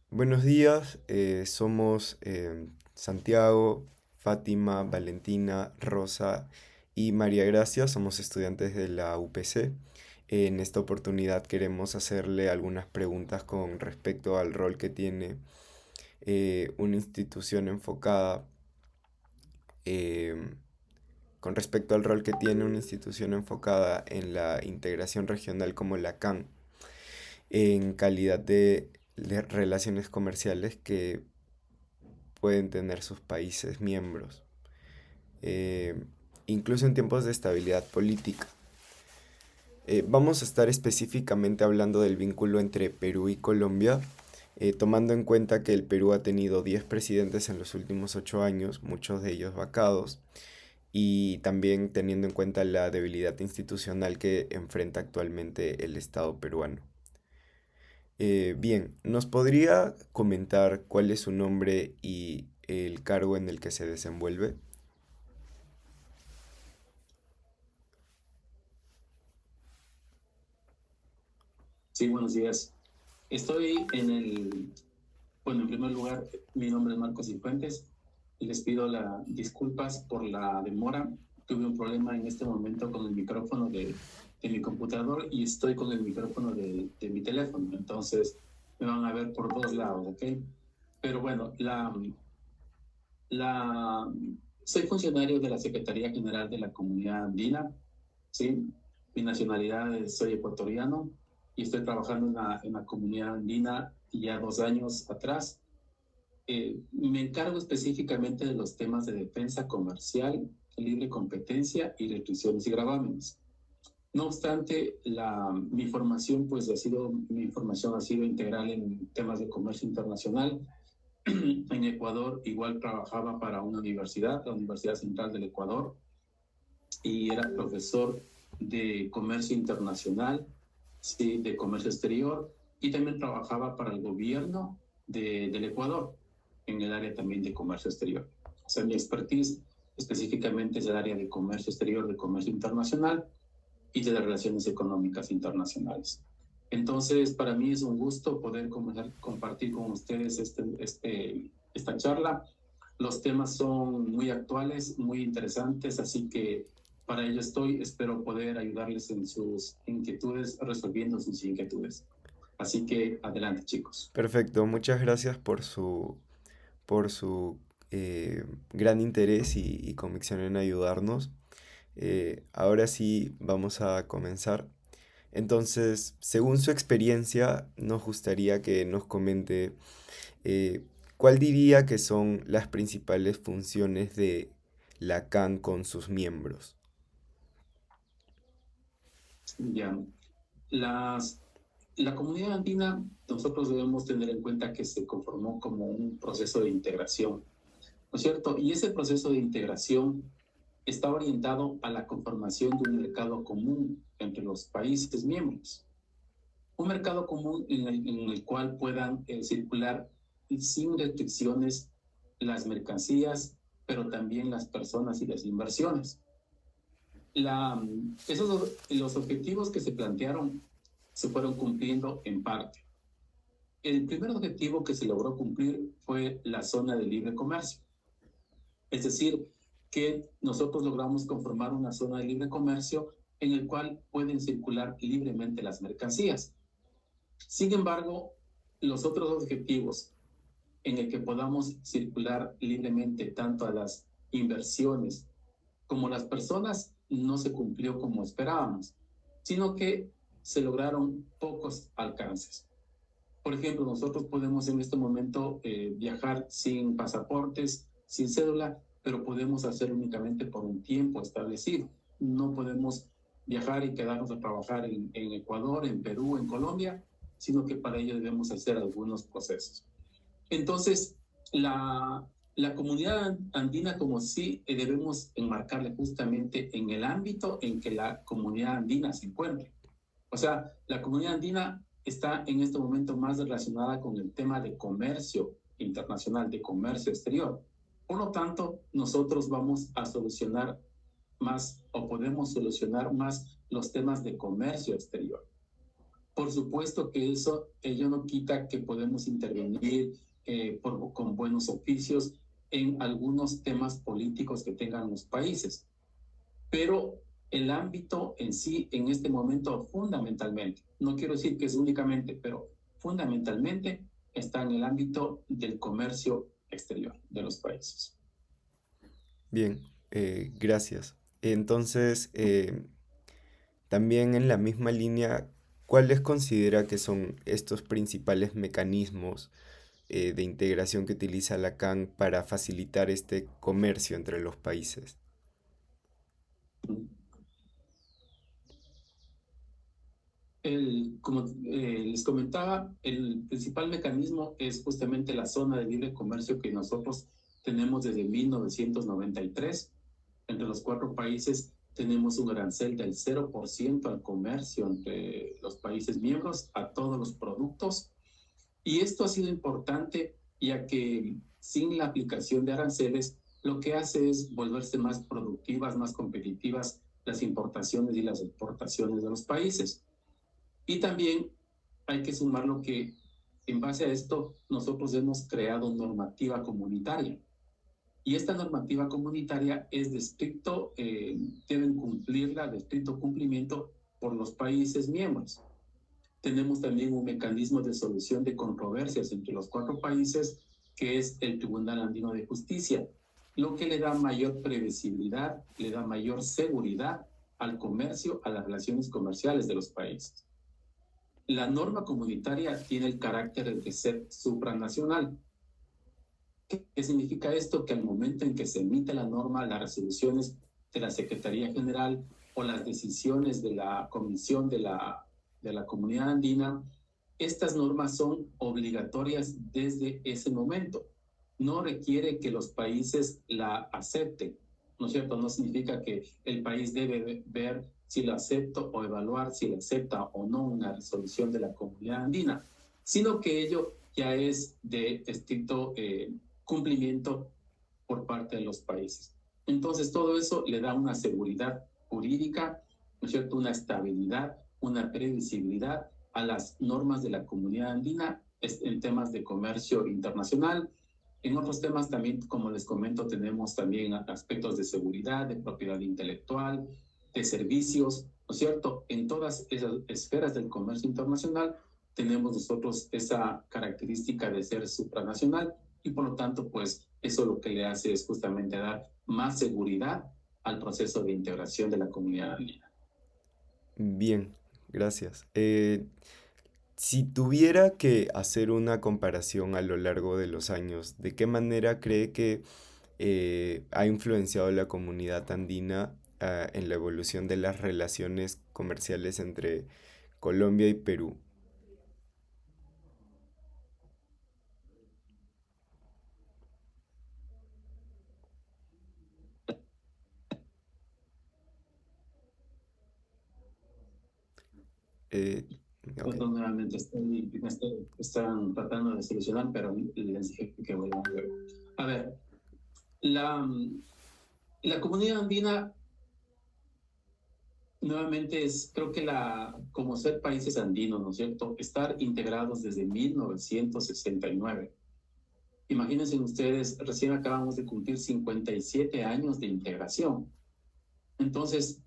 Buenos días, somos Santiago, Fátima, Valentina, Rosa y María Gracia, somos estudiantes de la UPC. En esta oportunidad queremos hacerle algunas preguntas con respecto al rol que tiene una institución enfocada, em, con respecto al rol que tiene una institución enfocada en la integración regional como la CAN, en calidad de relaciones comerciales que pueden tener sus países miembros, eh, incluso en tiempos de estabilidad política. Vamos a estar específicamente hablando del vínculo entre Perú y Colombia, tomando en cuenta que el Perú ha tenido 10 presidentes en los últimos 8 años, muchos de ellos vacados, y también teniendo en cuenta la debilidad institucional que enfrenta actualmente el Estado peruano. Bien, ¿nos podría comentar cuál es su nombre y el cargo en el que se desenvuelve? Sí, buenos días. Estoy bueno, en primer lugar, mi nombre es Marcos Cifuentes y les pido las disculpas por la demora. Tuve un problema en este momento con el micrófono de mi computador y estoy con el micrófono de mi teléfono. Entonces, me van a ver por dos lados, ¿ok? Pero bueno, la, soy funcionario de la Secretaría General de la Comunidad Andina, ¿sí? Mi nacionalidad soy ecuatoriano y estoy trabajando en la comunidad andina ya 2 años atrás. Me encargo específicamente de los temas de defensa comercial, libre competencia y restricciones y gravámenes. No obstante, mi formación ha sido integral en temas de comercio internacional. En Ecuador igual trabajaba para una universidad, la Universidad Central del Ecuador, y era profesor de comercio internacional, sí, de comercio exterior, y también trabajaba para el gobierno del Ecuador en el área también de comercio exterior. O sea, mi expertise específicamente es el área de comercio exterior, de comercio internacional y de las relaciones económicas internacionales. Entonces, para mí es un gusto poder compartir con ustedes esta charla. Los temas son muy actuales, muy interesantes, así que para ello estoy. Espero poder ayudarles en sus inquietudes, resolviendo sus inquietudes. Así que adelante, chicos. Perfecto, muchas gracias por su gran interés y convicción en ayudarnos. Ahora sí vamos a comenzar. Entonces, según su experiencia, nos gustaría que nos comente eh, cuál diría que son las principales funciones de la CAN con sus miembros. Ya, las, la comunidad andina, nosotros debemos tener en cuenta que se conformó como un proceso de integración, ¿no es cierto? Y ese proceso de integración está orientado a la conformación de un mercado común entre los países miembros. Un mercado común en el cual puedan circular sin restricciones las mercancías, pero también las personas y las inversiones. Los objetivos que se plantearon se fueron cumpliendo en parte. El primer objetivo que se logró cumplir fue la zona de libre comercio. Es decir, que nosotros logramos conformar una zona de libre comercio en el cual pueden circular libremente las mercancías. Sin embargo, los otros objetivos en el que podamos circular libremente tanto a las inversiones como las personas no se cumplió como esperábamos, sino que se lograron pocos alcances. Por ejemplo, nosotros podemos en este momento viajar sin pasaportes, sin cédula, pero podemos hacer únicamente por un tiempo establecido. No podemos viajar y quedarnos a trabajar en Ecuador, en Perú, en Colombia, sino que para ello debemos hacer algunos procesos. Entonces, la comunidad andina como sí debemos enmarcarle justamente en el ámbito en que la comunidad andina se encuentra. O sea, la comunidad andina está en este momento más relacionada con el tema de comercio internacional, de comercio exterior. Por lo tanto, nosotros vamos a solucionar más o podemos solucionar más los temas de comercio exterior. Por supuesto que eso ello no quita que podemos intervenir con buenos oficios en algunos temas políticos que tengan los países, pero el ámbito en sí, en este momento, fundamentalmente, no quiero decir que es únicamente, pero fundamentalmente está en el ámbito del comercio exterior de los países. Bien, gracias. Entonces, también en la misma línea, ¿cuáles considera que son estos principales mecanismos de integración que utiliza la CAN para facilitar este comercio entre los países? Como les comentaba, el principal mecanismo es justamente la zona de libre comercio que nosotros tenemos desde 1993. Entre los cuatro países tenemos un arancel del 0% al comercio entre los países miembros, a todos los productos. Y esto ha sido importante ya que sin la aplicación de aranceles, lo que hace es volverse más productivas, más competitivas las importaciones y las exportaciones de los países. Y también hay que sumar lo que en base a esto nosotros hemos creado normativa comunitaria. Y esta normativa comunitaria es de estricto, deben cumplirla de estricto cumplimiento por los países miembros. Tenemos también un mecanismo de solución de controversias entre los cuatro países, que es el Tribunal Andino de Justicia, lo que le da mayor previsibilidad, le da mayor seguridad al comercio, a las relaciones comerciales de los países. La norma comunitaria tiene el carácter de ser supranacional. ¿Qué significa esto? Que al momento en que se emite la norma, las resoluciones de la Secretaría General o las decisiones de la Comisión de la Comunidad Andina, estas normas son obligatorias desde ese momento. No requiere que los países la acepten, ¿no es cierto? No significa que el país debe ver si lo acepta o evaluar si lo acepta o no una resolución de la Comunidad Andina, sino que ello ya es de estricto cumplimiento por parte de los países. Entonces, todo eso le da una seguridad jurídica, ¿no es cierto? Una estabilidad, una previsibilidad a las normas de la Comunidad Andina en temas de comercio internacional. En otros temas también, como les comento, tenemos también aspectos de seguridad, de propiedad intelectual, de servicios, ¿no es cierto? En todas esas esferas del comercio internacional tenemos nosotros esa característica de ser supranacional y por lo tanto, pues eso lo que le hace es justamente dar más seguridad al proceso de integración de la comunidad andina. Bien, gracias. Si tuviera que hacer una comparación a lo largo de los años, ¿de qué manera cree que ha influenciado la comunidad andina en la evolución de las relaciones comerciales entre Colombia y Perú? Eh, ok. Perdón, nuevamente están tratando de solucionar, pero les dije que vuelvan luego. A ver, la, la comunidad andina nuevamente es, creo que como ser países andinos, ¿no es cierto? Estar integrados desde 1969. Imagínense ustedes, recién acabamos de cumplir 57 años de integración. Entonces,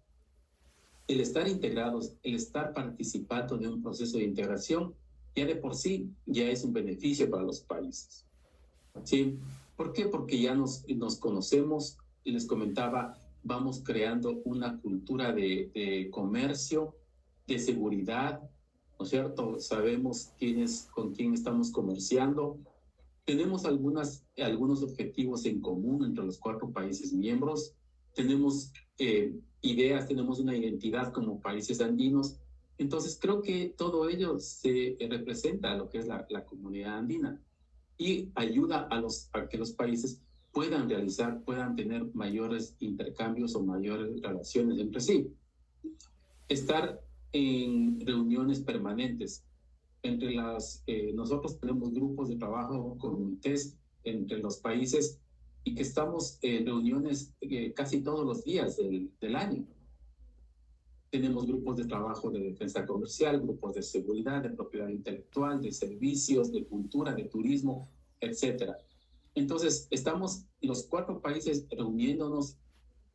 el estar integrados, el estar participando de un proceso de integración, ya de por sí ya es un beneficio para los países. ¿Sí? ¿Por qué? Porque ya nos conocemos, y les comentaba, vamos creando una cultura de comercio, de seguridad, ¿no es cierto? Sabemos con quién estamos comerciando. Tenemos algunos objetivos en común entre los cuatro países miembros. Tenemos ideas, tenemos una identidad como países andinos. Entonces, creo que todo ello se representa a lo que es la comunidad andina y ayuda a que los países puedan tener mayores intercambios o mayores relaciones entre sí. Estar en reuniones permanentes. Nosotros tenemos grupos de trabajo, comités entre los países y que estamos en reuniones casi todos los días del año. Tenemos grupos de trabajo de defensa comercial, grupos de seguridad, de propiedad intelectual, de servicios, de cultura, de turismo, etcétera. Entonces, estamos los 4 países reuniéndonos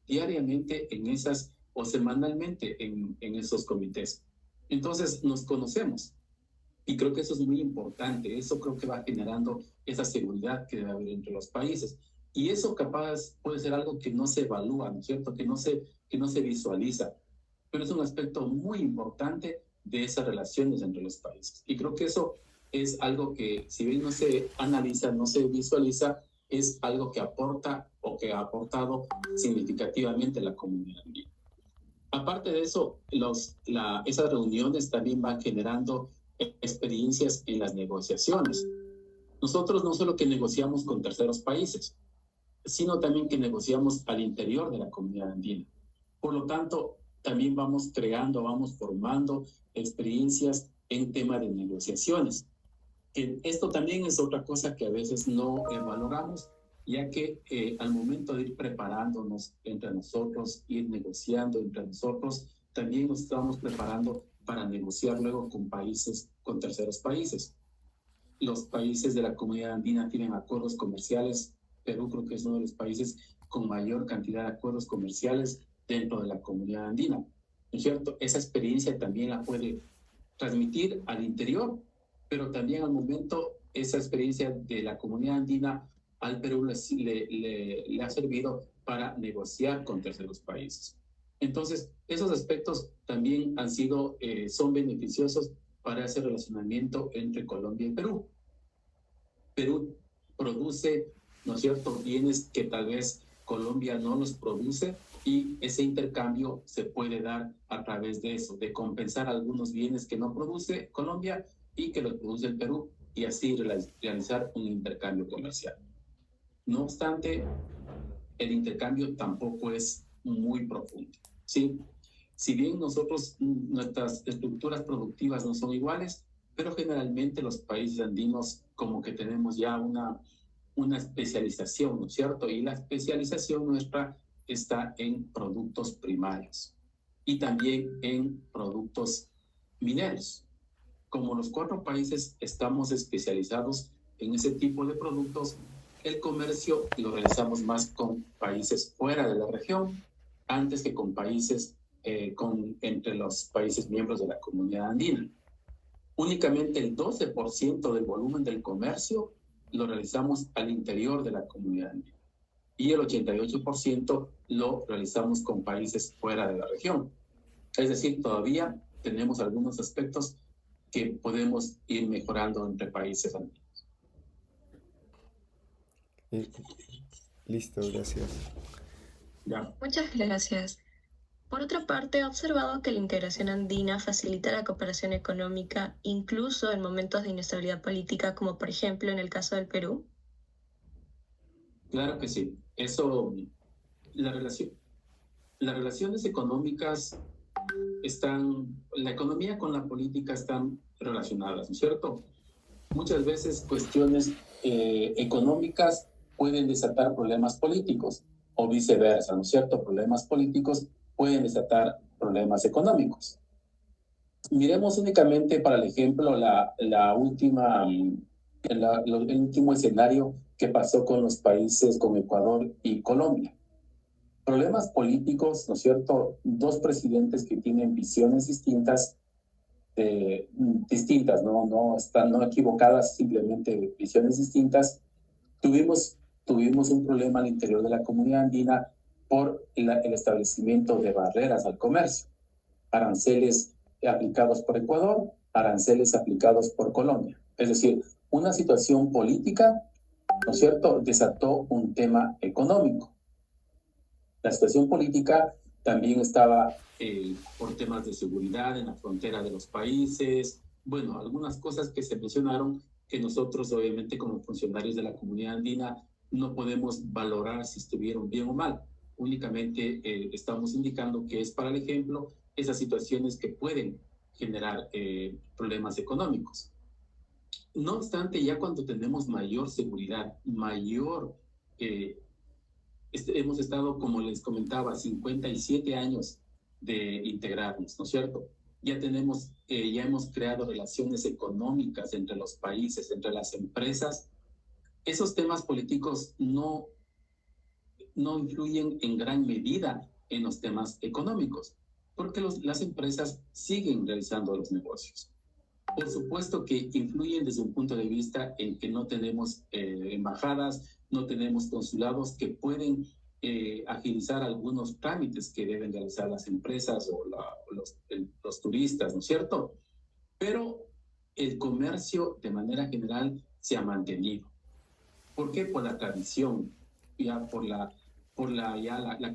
diariamente en esas o semanalmente en esos comités. Entonces, nos conocemos y creo que eso es muy importante. Eso creo que va generando esa seguridad que debe haber entre los países. Y eso capaz puede ser algo que no se evalúa, ¿no es cierto? Que no se visualiza. Pero es un aspecto muy importante de esas relaciones entre los países. Y creo que eso es algo que, si bien no se analiza, no se visualiza, es algo que aporta o que ha aportado significativamente a la comunidad andina. Aparte de eso, esas reuniones también van generando experiencias en las negociaciones. Nosotros no solo que negociamos con terceros países, sino también que negociamos al interior de la comunidad andina. Por lo tanto, también vamos creando, vamos formando experiencias en tema de negociaciones. Esto también es otra cosa que a veces no valoramos, ya que al momento de ir preparándonos entre nosotros, ir negociando entre nosotros, también nos estamos preparando para negociar luego con países, con terceros países. Los países de la comunidad andina tienen acuerdos comerciales. Perú creo que es uno de los países con mayor cantidad de acuerdos comerciales dentro de la comunidad andina. ¿No es cierto? Esa experiencia también la puede transmitir al interior, pero también al momento esa experiencia de la comunidad andina al Perú le ha servido para negociar con terceros países. Entonces, esos aspectos también son beneficiosos para ese relacionamiento entre Colombia y Perú. Perú produce, ¿no es cierto?, bienes que tal vez Colombia no los produce, y ese intercambio se puede dar a través de eso, de compensar algunos bienes que no produce Colombia y que los produce el Perú, y así realizar un intercambio comercial. No obstante, el intercambio tampoco es muy profundo, ¿sí? Si bien nuestras estructuras productivas no son iguales, pero generalmente los países andinos como que tenemos ya una especialización, ¿no es cierto? Y la especialización nuestra está en productos primarios y también en productos mineros. Como los 4 países estamos especializados en ese tipo de productos, el comercio lo realizamos más con países fuera de la región antes que con países entre los países miembros de la comunidad andina. Únicamente el 12% del volumen del comercio lo realizamos al interior de la comunidad andina, y el 88% lo realizamos con países fuera de la región. Es decir, todavía tenemos algunos aspectos que podemos ir mejorando entre países andinos. Listo, gracias. ¿Ya? Muchas gracias. Por otra parte, he observado que la integración andina facilita la cooperación económica incluso en momentos de inestabilidad política, como por ejemplo en el caso del Perú. Claro que sí. Las relaciones económicas la economía con la política están relacionadas, ¿no es cierto? Muchas veces cuestiones económicas pueden desatar problemas políticos, o viceversa, ¿no es cierto? Problemas políticos pueden desatar problemas económicos. Miremos únicamente para el ejemplo el último escenario que pasó con los países, con Ecuador y Colombia. Problemas políticos, ¿no es cierto? 2 presidentes que tienen visiones distintas, no equivocadas, simplemente visiones distintas. Tuvimos un problema al interior de la comunidad andina por el establecimiento de barreras al comercio, aranceles aplicados por Ecuador, aranceles aplicados por Colombia. Es decir, una situación política, ¿no es cierto?, desató un tema económico. La situación política también estaba por temas de seguridad en la frontera de los países. Bueno, algunas cosas que se mencionaron que nosotros, obviamente, como funcionarios de la comunidad andina, no podemos valorar si estuvieron bien o mal. Únicamente estamos indicando que es para el ejemplo esas situaciones que pueden generar problemas económicos. No obstante, ya cuando tenemos mayor seguridad, hemos estado, como les comentaba, 57 años de integrarnos, ¿no es cierto? Ya hemos creado relaciones económicas entre los países, entre las empresas. Esos temas políticos no influyen en gran medida en los temas económicos, porque las empresas siguen realizando los negocios. Por supuesto que influyen desde un punto de vista en que no tenemos embajadas, no tenemos consulados que pueden agilizar algunos trámites que deben realizar las empresas o los turistas, ¿no es cierto? Pero el comercio de manera general se ha mantenido. ¿Por qué? Por la tradición, ya por la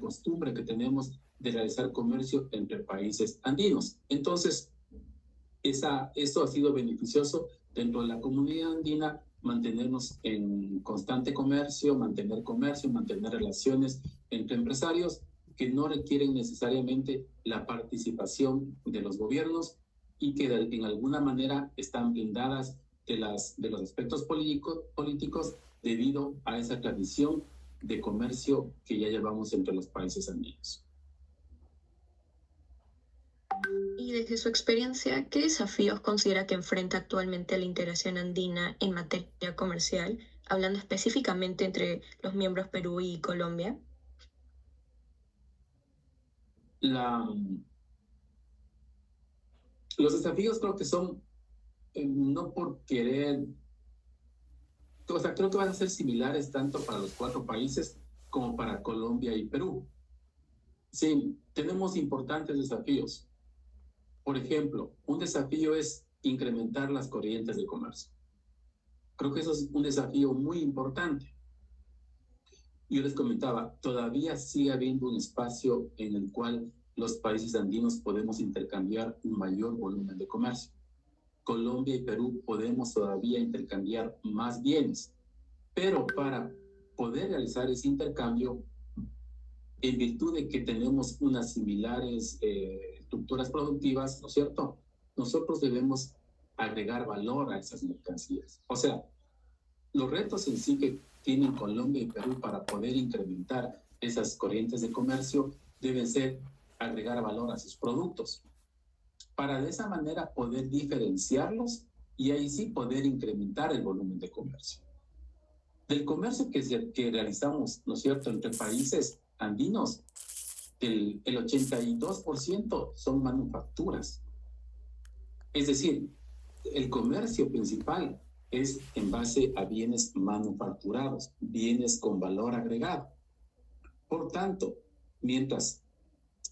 costumbre que tenemos de realizar comercio entre países andinos. Entonces, esto ha sido beneficioso dentro de la comunidad andina, mantenernos en constante comercio, mantener relaciones entre empresarios que no requieren necesariamente la participación de los gobiernos y que en alguna manera están blindadas de los aspectos políticos debido a esa tradición de comercio que ya llevamos entre los países andinos. Y desde su experiencia, ¿qué desafíos considera que enfrenta actualmente la integración andina en materia comercial, hablando específicamente entre los miembros Perú y Colombia? Los desafíos creo que son, no por querer, o sea, creo que van a ser similares tanto para los 4 países como para Colombia y Perú. Sí, tenemos importantes desafíos. Por ejemplo, un desafío es incrementar las corrientes de comercio. Creo que eso es un desafío muy importante. Yo les comentaba, todavía sigue habiendo un espacio en el cual los países andinos podemos intercambiar un mayor volumen de comercio. Colombia y Perú podemos todavía intercambiar más bienes, pero para poder realizar ese intercambio, en virtud de que tenemos unas similares estructuras productivas, ¿no es cierto? Nosotros debemos agregar valor a esas mercancías. O sea, los retos en sí que tienen Colombia y Perú para poder incrementar esas corrientes de comercio deben ser agregar valor a sus productos, para de esa manera poder diferenciarlos y ahí sí poder incrementar el volumen de comercio. Del comercio que realizamos, ¿no es cierto?, entre países andinos, el 82% son manufacturas. Es decir, el comercio principal es en base a bienes manufacturados, bienes con valor agregado. Por tanto, mientras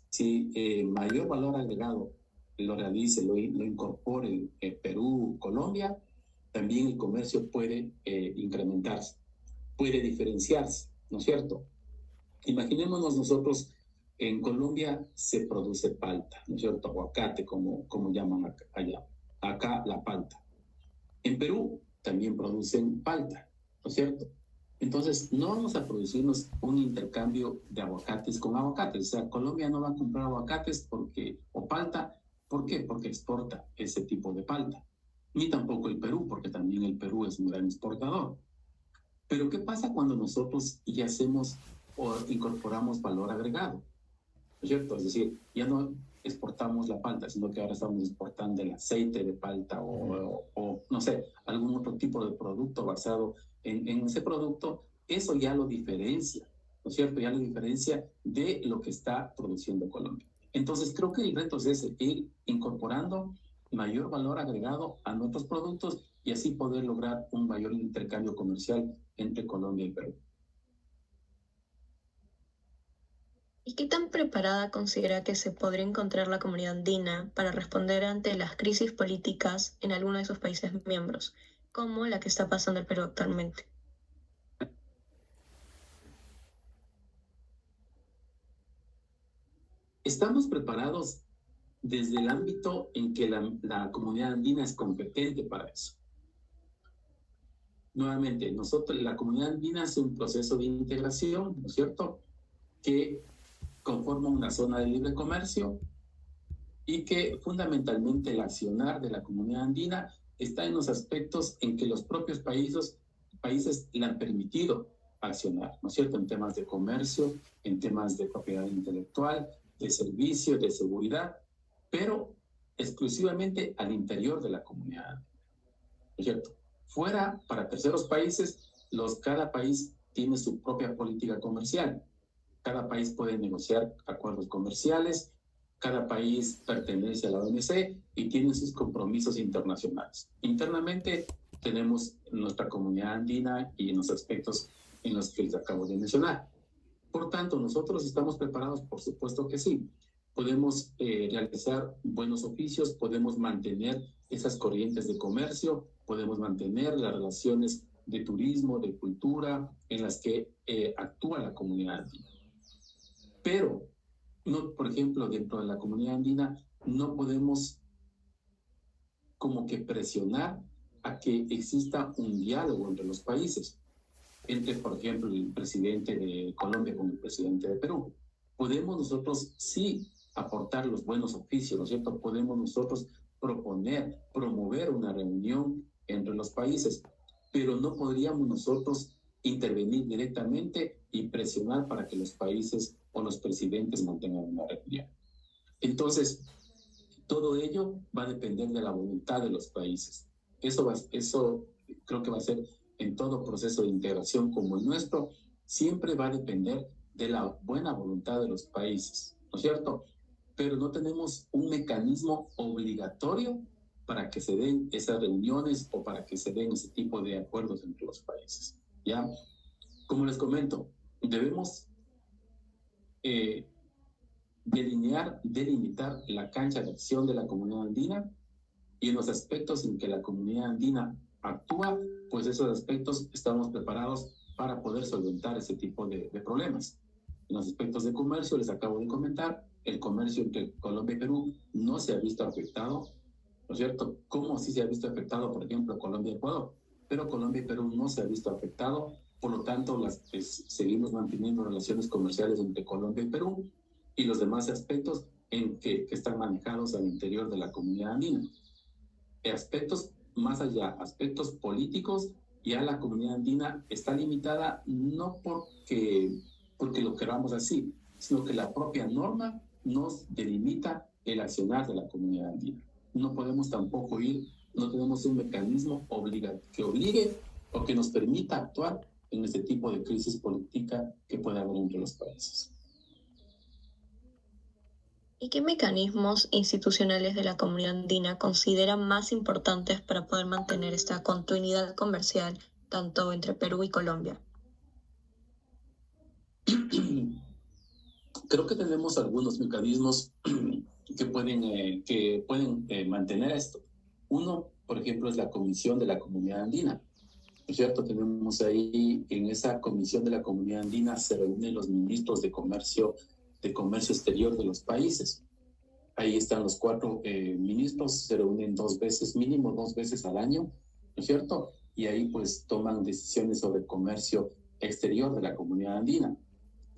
si mayor valor agregado lo realice, lo incorpore Perú, Colombia, también el comercio puede incrementarse, puede diferenciarse, ¿no es cierto? Imaginémonos nosotros, en Colombia se produce palta, ¿no es cierto? Aguacate, como llaman allá. Acá la palta. En Perú también producen palta, ¿no es cierto? Entonces, no vamos a producirnos un intercambio de aguacates con aguacates. O sea, Colombia no va a comprar aguacates o palta. ¿Por qué? Porque exporta ese tipo de palta. Ni tampoco el Perú, porque también el Perú es un gran exportador. Pero ¿qué pasa cuando nosotros ya hacemos o incorporamos valor agregado? ¿No es cierto? Es decir, ya no exportamos la palta, sino que ahora estamos exportando el aceite de palta o no sé, algún otro tipo de producto basado en ese producto. Eso ya lo diferencia, ¿no es cierto? Ya lo diferencia de lo que está produciendo Colombia. Entonces creo que el reto es ese, ir incorporando mayor valor agregado a nuestros productos y así poder lograr un mayor intercambio comercial entre Colombia y Perú. ¿Y qué tan preparada considera que se podría encontrar la comunidad andina para responder ante las crisis políticas en alguno de sus países miembros, como la que está pasando el Perú actualmente? Estamos preparados desde el ámbito en que la comunidad andina es competente para eso. Nuevamente, la comunidad andina es un proceso de integración, ¿no es cierto?, que conforma una zona de libre comercio y que fundamentalmente el accionar de la comunidad andina está en los aspectos en que los propios países le han permitido accionar, ¿no es cierto?, en temas de comercio, en temas de propiedad intelectual, de servicio, de seguridad, pero exclusivamente al interior de la comunidad, ¿no es cierto? Fuera, para terceros países, cada país tiene su propia política comercial. Cada país puede negociar acuerdos comerciales, cada país pertenece a la OMC y tiene sus compromisos internacionales. Internamente tenemos nuestra comunidad andina y en los aspectos en los que les acabo de mencionar. Por tanto, nosotros estamos preparados, por supuesto que sí. Podemos realizar buenos oficios, podemos mantener esas corrientes de comercio, podemos mantener las relaciones de turismo, de cultura, en las que actúa la comunidad andina. Pero, no, por ejemplo, dentro de la comunidad andina no podemos como que presionar a que exista un diálogo entre los países, entre, por ejemplo, el presidente de Colombia con el presidente de Perú. Podemos nosotros sí aportar los buenos oficios, ¿no es cierto? Podemos nosotros proponer, promover una reunión entre los países, pero no podríamos nosotros intervenir directamente y presionar para que los países o los presidentes mantengan una reunión. Entonces, todo ello va a depender de la voluntad de los países. Eso creo que va a ser en todo proceso de integración como el nuestro, siempre va a depender de la buena voluntad de los países, ¿no es cierto? Pero no tenemos un mecanismo obligatorio para que se den esas reuniones o para que se den ese tipo de acuerdos entre los países, ¿ya? Como les comento, debemos delimitar la cancha de acción de la comunidad andina y en los aspectos en que la comunidad andina actúa, pues esos aspectos estamos preparados para poder solventar ese tipo de problemas. En los aspectos de comercio, les acabo de comentar, el comercio entre Colombia y Perú no se ha visto afectado, ¿no es cierto? Como sí se ha visto afectado, por ejemplo, Colombia y Ecuador, pero Colombia y Perú no se ha visto afectado, por lo tanto, seguimos manteniendo relaciones comerciales entre Colombia y Perú y los demás aspectos que están manejados al interior de la comunidad andina. Aspectos más allá, aspectos políticos, ya la comunidad andina está limitada no porque lo queramos así, sino que la propia norma nos delimita el accionar de la comunidad andina. No podemos tampoco no tenemos un mecanismo que obligue o que nos permita actuar en este tipo de crisis política que puede haber entre los países. ¿Y qué mecanismos institucionales de la comunidad andina consideran más importantes para poder mantener esta continuidad comercial tanto entre Perú y Colombia? Creo que tenemos algunos mecanismos que pueden mantener esto. Uno, por ejemplo, es la Comisión de la Comunidad Andina. ¿No es cierto? Tenemos ahí, en esa Comisión de la Comunidad Andina se reúnen los ministros de comercio exterior de los países. Ahí están los 4 ministros, se reúnen mínimo dos veces al año, ¿no es cierto? Y ahí pues toman decisiones sobre comercio exterior de la comunidad andina.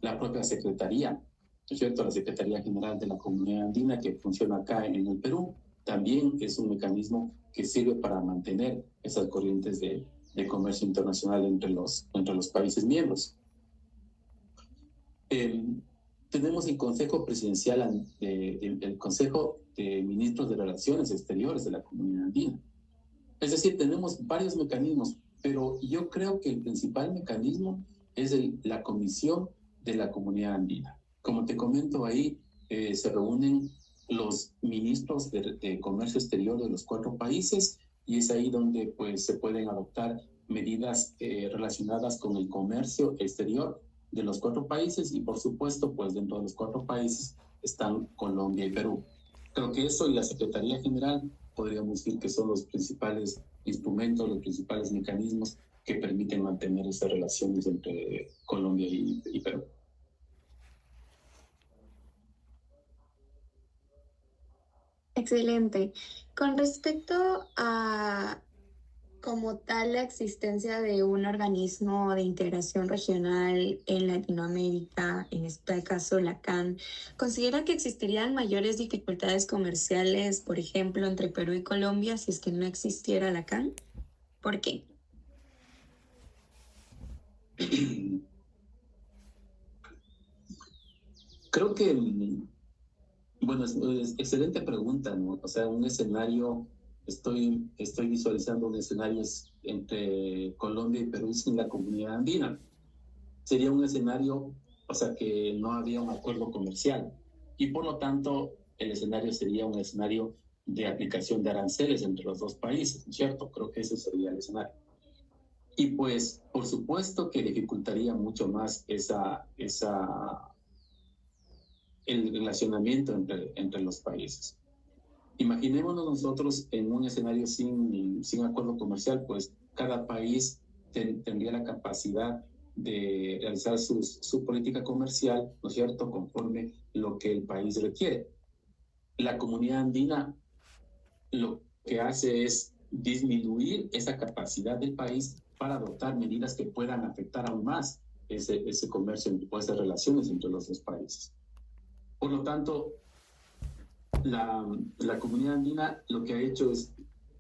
La propia Secretaría, ¿no es cierto? La Secretaría General de la Comunidad Andina que funciona acá en el Perú, también es un mecanismo que sirve para mantener esas corrientes de comercio internacional entre los países miembros. Tenemos el Consejo Presidencial, el Consejo de Ministros de Relaciones Exteriores de la Comunidad Andina. Es decir, tenemos varios mecanismos, pero yo creo que el principal mecanismo es la Comisión de la Comunidad Andina. Como te comento ahí, se reúnen los ministros de comercio exterior de los 4 países y es ahí donde pues, se pueden adoptar medidas relacionadas con el comercio exterior de los 4 países y por supuesto pues dentro de los 4 países están Colombia y Perú. Creo que eso y la Secretaría General podríamos decir que son los principales instrumentos, los principales mecanismos que permiten mantener esas relaciones entre Colombia y Perú. Excelente. Con respecto a como tal la existencia de un organismo de integración regional en Latinoamérica, en este caso la CAN, ¿considera que existirían mayores dificultades comerciales, por ejemplo, entre Perú y Colombia si es que no existiera la CAN? ¿Por qué? Creo que Bueno, es excelente pregunta, ¿no? O sea, un escenario, estoy visualizando un escenario entre Colombia y Perú sin la comunidad andina. Sería un escenario, o sea, que no había un acuerdo comercial y por lo tanto el escenario sería un escenario de aplicación de aranceles entre los dos países, ¿no es cierto? Creo que ese sería el escenario. Y pues, por supuesto que dificultaría mucho más el relacionamiento entre los países. Imaginémonos nosotros en un escenario sin acuerdo comercial, pues cada país tendría la capacidad de realizar su política comercial, ¿no es cierto?, conforme lo que el país requiere. La comunidad andina lo que hace es disminuir esa capacidad del país para adoptar medidas que puedan afectar aún más ese comercio o esas relaciones entre los dos países. Por lo tanto, la comunidad andina lo que ha hecho es,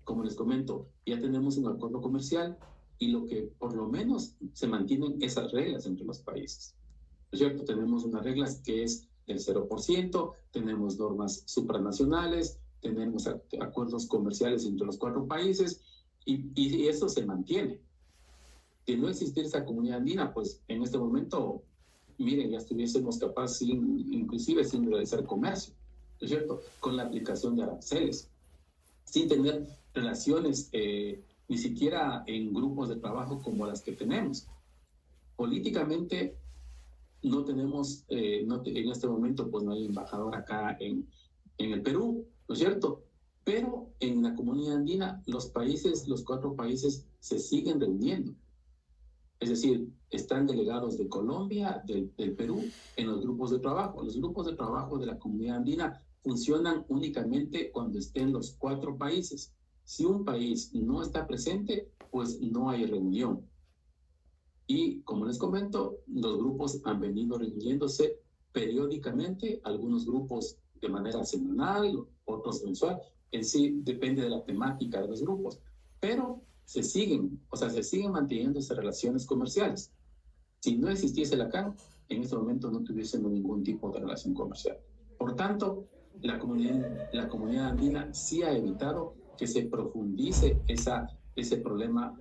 como les comento, ya tenemos un acuerdo comercial y lo que por lo menos se mantienen esas reglas entre los países. ¿No es cierto? Tenemos unas reglas que es del 0%, tenemos normas supranacionales, tenemos acuerdos comerciales entre los 4 países y eso se mantiene. De no existir esa comunidad andina, pues en este momento, miren, ya estuviésemos capaces inclusive sin realizar comercio, ¿no es cierto?, con la aplicación de aranceles, sin tener relaciones ni siquiera en grupos de trabajo como las que tenemos. Políticamente no tenemos, en este momento pues no hay embajador acá en el Perú, ¿no es cierto? Pero en la comunidad andina los 4 países se siguen reuniendo. Es decir, están delegados de Colombia, del Perú, en los grupos de trabajo. Los grupos de trabajo de la comunidad andina funcionan únicamente cuando estén los 4 países. Si un país no está presente, pues no hay reunión. Y como les comento, los grupos han venido reuniéndose periódicamente, algunos grupos de manera semanal, otros mensual. En sí depende de la temática de los grupos, pero se siguen manteniendo esas relaciones comerciales. Si no existiese la CAN, en este momento no tuviésemos ningún tipo de relación comercial. Por tanto, la comunidad andina sí ha evitado que se profundice ese problema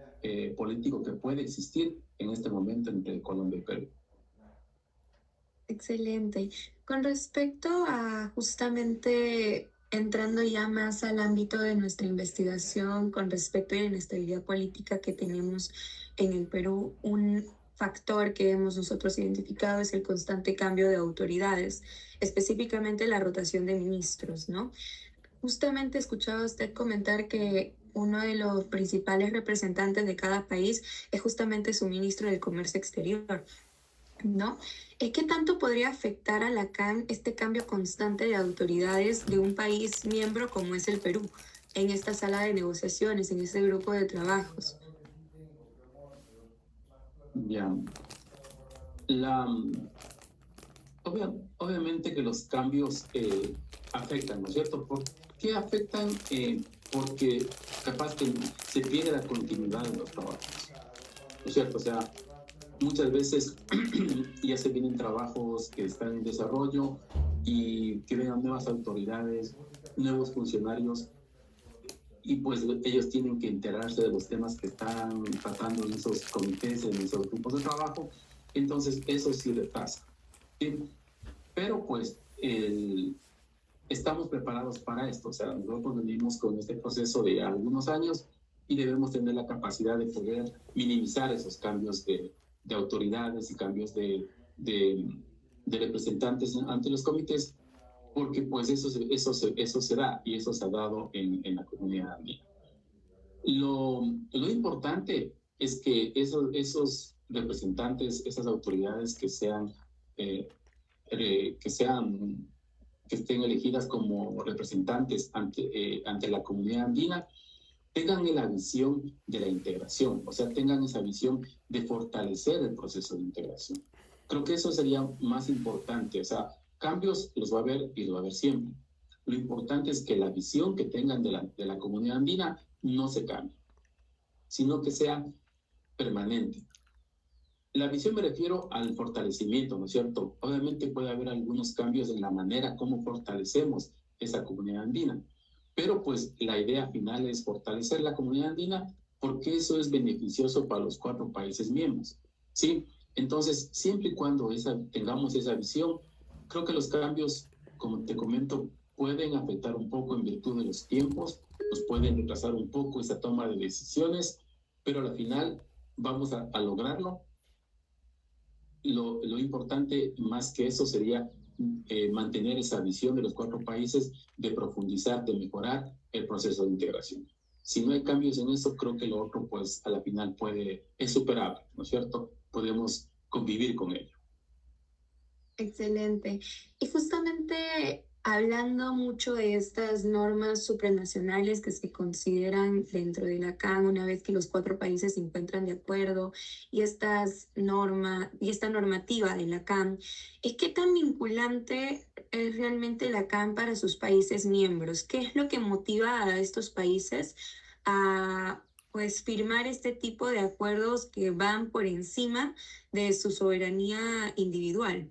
político que puede existir en este momento entre Colombia y Perú. Excelente. Con respecto a justamente entrando ya más al ámbito de nuestra investigación con respecto a la inestabilidad política que tenemos en el Perú, un factor que hemos nosotros identificado es el constante cambio de autoridades, específicamente la rotación de ministros, ¿no? Justamente escuchaba usted comentar que uno de los principales representantes de cada país es justamente su ministro de Comercio Exterior, ¿no? ¿Qué tanto podría afectar a la CAN este cambio constante de autoridades de un país miembro como es el Perú en esta sala de negociaciones, en este grupo de trabajos? Ya. Obviamente que los cambios afectan, ¿no es cierto? ¿Por qué afectan? Porque capaz que se pierde la continuidad de los trabajos, ¿no es cierto? O sea, muchas veces ya se vienen trabajos que están en desarrollo y que vengan nuevas autoridades, nuevos funcionarios, y pues ellos tienen que enterarse de los temas que están tratando en esos comités, en esos grupos de trabajo. Entonces eso sí retrasa, ¿sí? Pero pues estamos preparados para esto. O sea, nosotros venimos con este proceso de algunos años y debemos tener la capacidad de poder minimizar esos cambios de autoridades y cambios de representantes ante los comités, porque pues eso se da y eso se ha dado en la comunidad andina. Lo importante es que esos representantes, esas autoridades que estén elegidas como representantes ante la comunidad andina, tengan la visión de la integración, o sea, tengan esa visión de fortalecer el proceso de integración. Creo que eso sería más importante. O sea, cambios los va a haber y los va a haber siempre. Lo importante es que la visión que tengan de la comunidad andina no se cambie, sino que sea permanente. La visión me refiero al fortalecimiento, ¿no es cierto? Obviamente puede haber algunos cambios en la manera como fortalecemos esa comunidad andina, pero pues la idea final es fortalecer la comunidad andina porque eso es beneficioso para los 4 países miembros, ¿sí? Entonces, siempre y cuando tengamos esa visión, creo que los cambios, como te comento, pueden afectar un poco en virtud de los tiempos, nos pueden retrasar un poco esa toma de decisiones, pero al final vamos a lograrlo. Lo importante más que eso sería mantener esa visión de los 4 países de profundizar, de mejorar el proceso de integración. Si no hay cambios en eso, creo que lo otro, pues, a la final es superable, ¿no es cierto? Podemos convivir con ello. Excelente. Y justamente hablando mucho de estas normas supranacionales que se consideran dentro de la CAN una vez que los 4 países se encuentran de acuerdo y esta normativa de la CAN, ¿qué tan vinculante es realmente la CAN para sus países miembros? ¿Qué es lo que motiva a estos países a pues firmar este tipo de acuerdos que van por encima de su soberanía individual?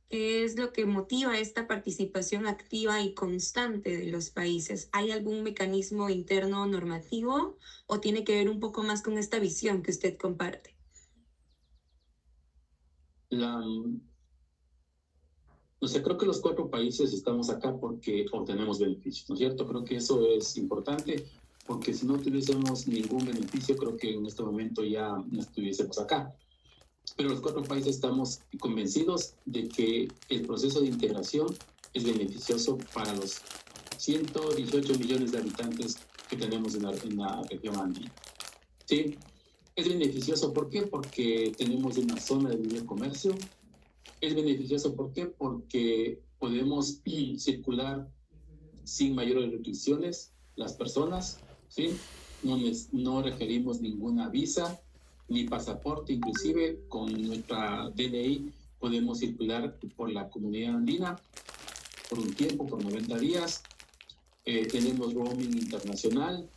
¿Qué es lo que motiva esta participación activa y constante de los países? ¿Hay algún mecanismo interno normativo o tiene que ver un poco más con esta visión que usted comparte? O sea, creo que los 4 países estamos acá porque obtenemos beneficios, ¿no es cierto? Creo que eso es importante, porque si no tuviésemos ningún beneficio, creo que en este momento ya no estuviésemos acá. Pero los 4 países estamos convencidos de que el proceso de integración es beneficioso para los 118 millones de habitantes que tenemos en la región andina. ¿Sí? Es beneficioso, ¿por qué? Porque tenemos una zona de libre comercio. Es beneficioso, ¿por qué? Porque podemos circular sin mayores restricciones las personas, ¿sí? No requerimos ninguna visa ni pasaporte, inclusive con nuestra DNI podemos circular por la comunidad andina por un tiempo, por 90 días. Tenemos roaming internacional,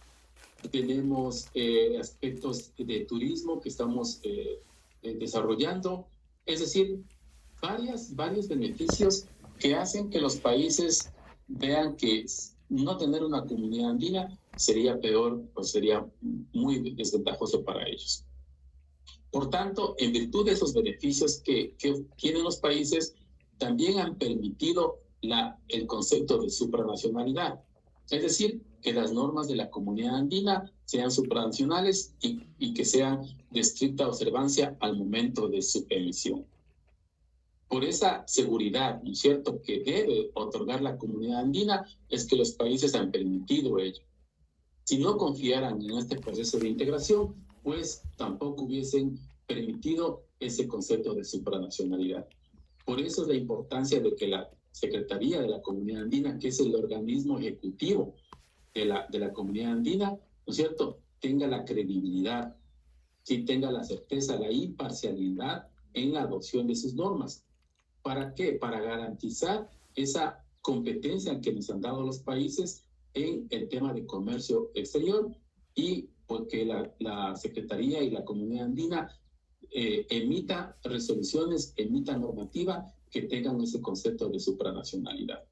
tenemos aspectos de turismo que estamos desarrollando, es decir, varios beneficios que hacen que los países vean que no tener una comunidad andina sería peor, pues sería muy desventajoso para ellos. Por tanto, en virtud de esos beneficios que tienen los países, también han permitido el concepto de supranacionalidad. Es decir, que las normas de la comunidad andina sean supranacionales y que sean de estricta observancia al momento de su emisión. Por esa seguridad, ¿no es cierto?, que debe otorgar la comunidad andina, es que los países han permitido ello. Si no confiaran en este proceso de integración, pues tampoco hubiesen permitido ese concepto de supranacionalidad. Por eso es la importancia de que la Secretaría de la Comunidad Andina, que es el organismo ejecutivo de la Comunidad Andina, ¿no es cierto?, tenga la credibilidad, sí, tenga la certeza, la imparcialidad en la adopción de sus normas. ¿Para qué? Para garantizar esa competencia que nos han dado los países en el tema de comercio exterior y porque la Secretaría y la Comunidad Andina emita resoluciones, emita normativa que tengan ese concepto de supranacionalidad,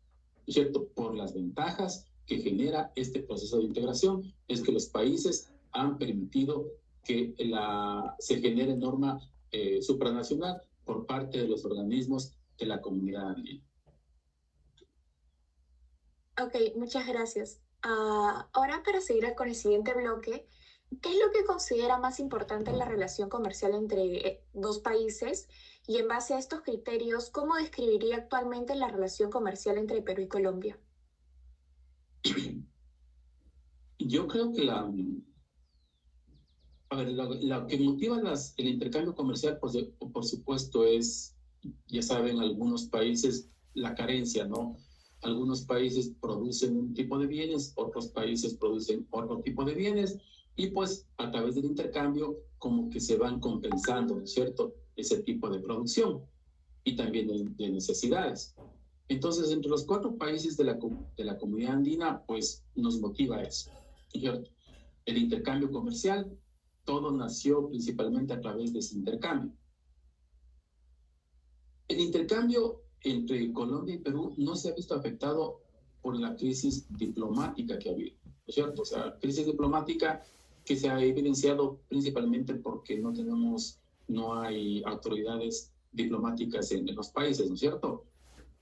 ¿cierto? Por las ventajas que genera este proceso de integración, es que los países han permitido que se genere norma supranacional por parte de los organismos de la comunidad andina. Ok, muchas gracias. Ahora para seguir con el siguiente bloque, ¿qué es lo que considera más importante en la relación comercial entre 2 países? Y en base a estos criterios, ¿cómo describiría actualmente la relación comercial entre Perú y Colombia? Yo creo que lo que motiva el intercambio comercial, pues, por supuesto, es, ya saben, algunos países, la carencia, ¿no? Algunos países producen un tipo de bienes, otros países producen otro tipo de bienes, y pues a través del intercambio como que se van compensando, ¿no es cierto?, ese tipo de producción y también de necesidades. Entonces, entre los 4 países de la comunidad andina, pues nos motiva eso, ¿cierto? El intercambio comercial, todo nació principalmente a través de ese intercambio. El intercambio entre Colombia y Perú no se ha visto afectado por la crisis diplomática que ha habido, ¿no es cierto? O sea, crisis diplomática que se ha evidenciado principalmente porque no hay autoridades diplomáticas en los países, ¿no es cierto?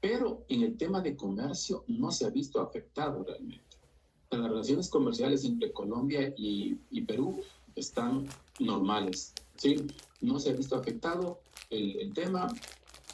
Pero en el tema de comercio no se ha visto afectado realmente. Las relaciones comerciales entre Colombia y Perú están normales, ¿sí? No se ha visto afectado el tema.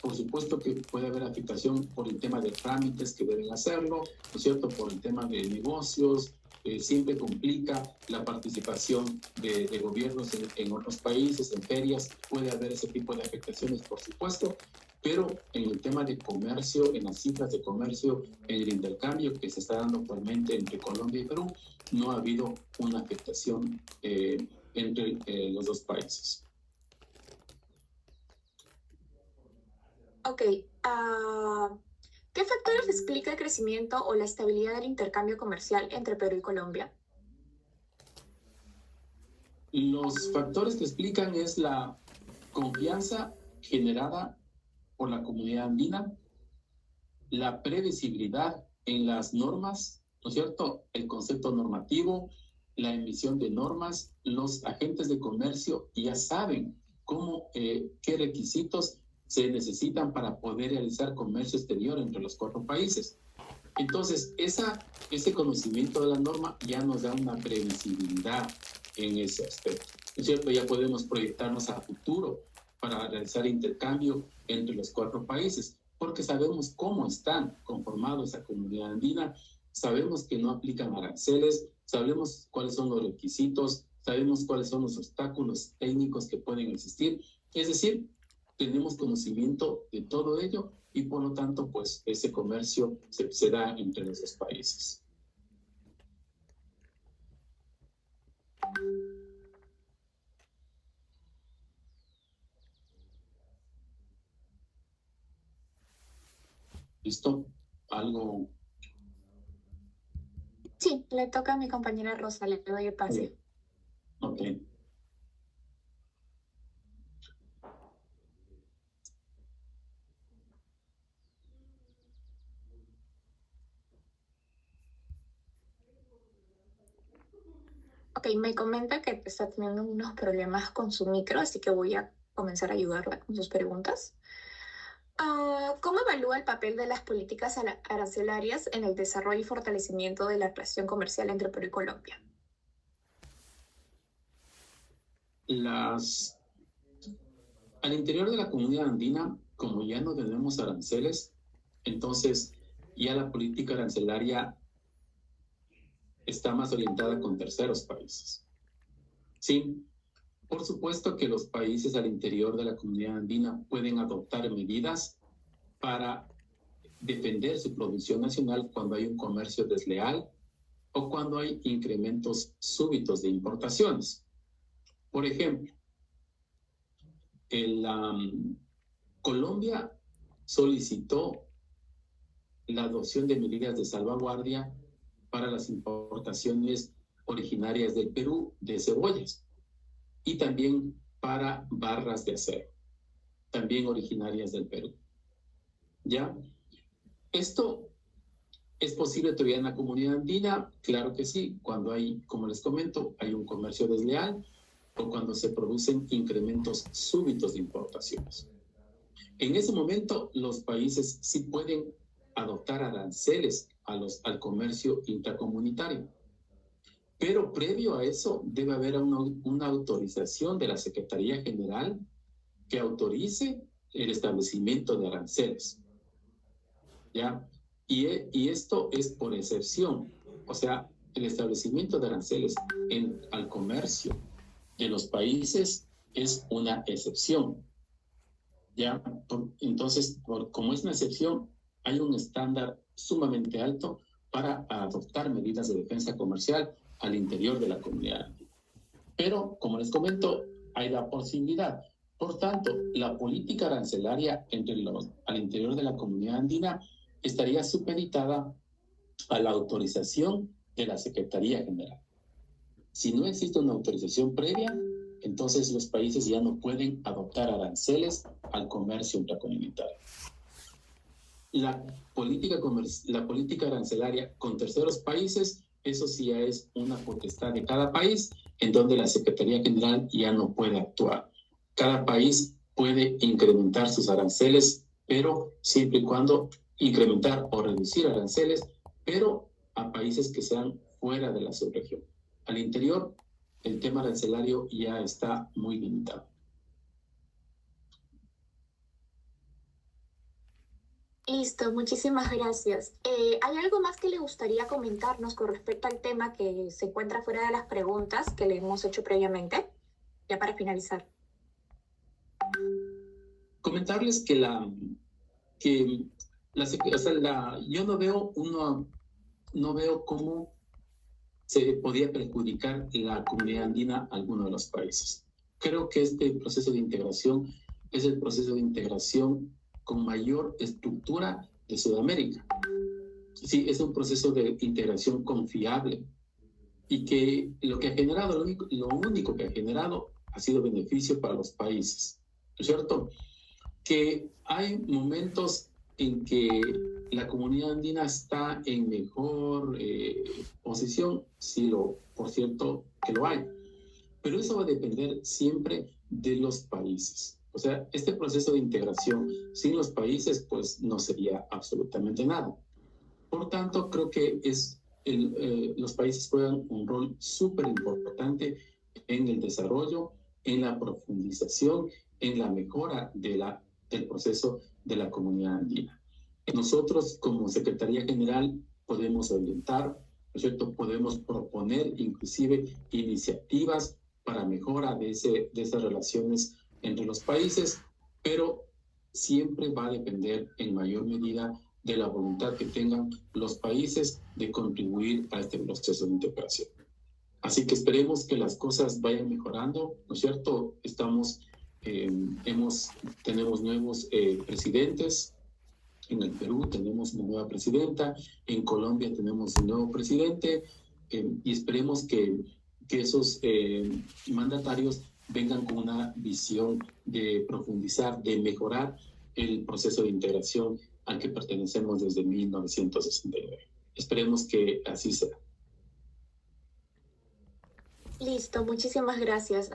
Por supuesto que puede haber afectación por el tema de trámites que deben hacerlo, ¿no es cierto? Por el tema de negocios, siempre complica la participación de gobiernos en otros países, en ferias, puede haber ese tipo de afectaciones, por supuesto, pero en el tema de comercio, en las cifras de comercio, en el intercambio que se está dando actualmente entre Colombia y Perú, no ha habido una afectación entre los dos países. Ok. ¿Qué factores explica el crecimiento o la estabilidad del intercambio comercial entre Perú y Colombia? Los factores que explican es la confianza generada por la comunidad andina, la previsibilidad en las normas, ¿no es cierto? El concepto normativo, la emisión de normas, los agentes de comercio ya saben qué requisitos se necesitan para poder realizar comercio exterior entre los 4 países. Entonces, ese conocimiento de la norma ya nos da una previsibilidad en ese aspecto, ¿no es cierto? Ya podemos proyectarnos a futuro para realizar intercambio entre los 4 países, porque sabemos cómo están conformados esa comunidad andina, sabemos que no aplican aranceles, sabemos cuáles son los requisitos, sabemos cuáles son los obstáculos técnicos que pueden existir, es decir, tenemos conocimiento de todo ello y por lo tanto, pues ese comercio se da entre los 2 países. ¿Listo? ¿Algo? Sí, le toca a mi compañera Rosa, le doy el pase. Ok. Ok, me comenta que está teniendo unos problemas con su micro, así que voy a comenzar a ayudarla con sus preguntas. ¿Cómo evalúa el papel de las políticas arancelarias en el desarrollo y fortalecimiento de la relación comercial entre Perú y Colombia? Al interior de la comunidad andina, como ya no tenemos aranceles, entonces ya la política arancelaria está más orientada con terceros países. Sí, por supuesto que los países al interior de la comunidad andina pueden adoptar medidas para defender su producción nacional cuando hay un comercio desleal o cuando hay incrementos súbitos de importaciones. Por ejemplo, Colombia solicitó la adopción de medidas de salvaguardia para las importaciones originarias del Perú de cebollas y también para barras de acero, también originarias del Perú. ¿Ya? ¿Esto es posible todavía en la comunidad andina? Claro que sí, cuando hay, como les comento, hay un comercio desleal o cuando se producen incrementos súbitos de importaciones. En ese momento, los países sí pueden adoptar aranceles al comercio intracomunitario. Pero previo a eso debe haber una autorización de la Secretaría General que autorice el establecimiento de aranceles. ¿Ya? Y esto es por excepción. O sea, el establecimiento de aranceles al comercio de los países es una excepción. ¿Ya? Entonces, como es una excepción, hay un estándar sumamente alto para adoptar medidas de defensa comercial al interior de la comunidad. Pero, como les comento, hay la posibilidad. Por tanto, la política arancelaria al interior de la comunidad andina estaría supeditada a la autorización de la Secretaría General. Si no existe una autorización previa, entonces los países ya no pueden adoptar aranceles al comercio intracomunitario. La política arancelaria con terceros países, eso sí ya es una potestad de cada país, en donde la Secretaría General ya no puede actuar. Cada país puede incrementar sus aranceles, pero siempre y cuando incrementar o reducir aranceles, pero a países que sean fuera de la subregión. Al interior, el tema arancelario ya está muy limitado. Listo, muchísimas gracias. ¿Hay algo más que le gustaría comentarnos con respecto al tema que se encuentra fuera de las preguntas que le hemos hecho previamente? Ya para finalizar. Comentarles que yo no veo cómo se podía perjudicar la comunidad andina a alguno de los países. Creo que este proceso de integración es el proceso de integración con mayor estructura de Sudamérica. Sí, es un proceso de integración confiable y que lo que ha generado, lo único que ha generado ha sido beneficio para los países, ¿no es cierto? Que hay momentos en que la comunidad andina está en mejor posición, sí, por cierto que lo hay, pero eso va a depender siempre de los países. O sea, este proceso de integración sin los países, pues no sería absolutamente nada. Por tanto, creo que los países juegan un rol súper importante en el desarrollo, en la profundización, en la mejora del proceso de la comunidad andina. Nosotros, como Secretaría General, podemos orientar, ¿no es cierto? Podemos proponer inclusive iniciativas para mejora de esas relaciones entre los países, pero siempre va a depender en mayor medida de la voluntad que tengan los países de contribuir a este proceso de integración. Así que esperemos que las cosas vayan mejorando, ¿no es cierto? Tenemos nuevos presidentes. En el Perú tenemos una nueva presidenta, en Colombia tenemos un nuevo presidente, y esperemos que esos mandatarios vengan con una visión de profundizar, de mejorar el proceso de integración al que pertenecemos desde 1969. Esperemos que así sea. Listo, muchísimas gracias.